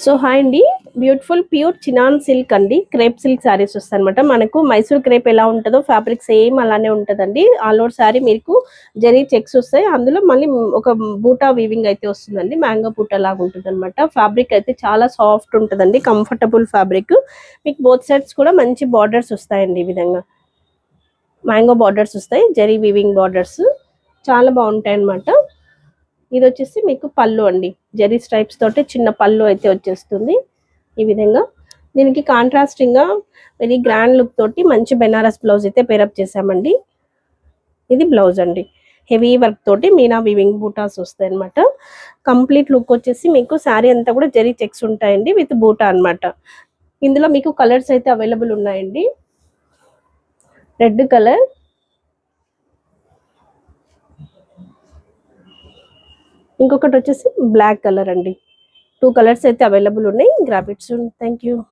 So hi అండి, beautiful pure chinon silk అండి, crepe silk saris వస్తాయి అనమాట. మనకు మైసూర్ క్రేప్ ఎలా ఉంటుందో ఫ్యాబ్రిక్ సేమ్ అలానే ఉంటుందండి. ఆల్ ఓవర్ శారీ మీకు జరీ చెక్స్ వస్తాయి, అందులో మళ్ళీ ఒక బూటా వీవింగ్ అయితే వస్తుందండి. మ్యాంగో బూటా లాగా ఉంటుంది అనమాట. ఫ్యాబ్రిక్ అయితే చాలా సాఫ్ట్ ఉంటుందండి, కంఫర్టబుల్ ఫ్యాబ్రిక్. మీకు బోత్ సైడ్స్ కూడా మంచి బార్డర్స్ వస్తాయండి. ఈ విధంగా మ్యాంగో బార్డర్స్ వస్తాయి, జరీ వీవింగ్ బార్డర్స్ చాలా బాగుంటాయి అనమాట. ఇది వచ్చేసి మీకు పళ్ళు అండి, జరీ స్ట్రైప్స్ తోటి చిన్న పళ్ళు అయితే వచ్చేస్తుంది. ఈ విధంగా దీనికి కాంట్రాస్టింగ్ గా వెరీ గ్రాండ్ లుక్ తోటి మంచి బెనారస్ బ్లౌజ్ అయితే పేరప్ చేసామండి. ఇది బ్లౌజ్ అండి, హెవీ వర్క్ తోటి మీనా వీవింగ్ బూటాస్ వస్తాయి అనమాట. కంప్లీట్ లుక్ వచ్చేసి మీకు శారీ అంతా కూడా జరీ చెక్స్ ఉంటాయండి విత్ బూటా అన్నమాట. ఇందులో మీకు కలర్స్ అయితే అవైలబుల్ ఉన్నాయండి. రెడ్ కలర్, ఇంకొకటి వచ్చేసి బ్లాక్ కలర్ అండి. 2 కలర్స్ అయితే అవైలబుల్ ఉన్నాయి. Grab it soon. Thank you.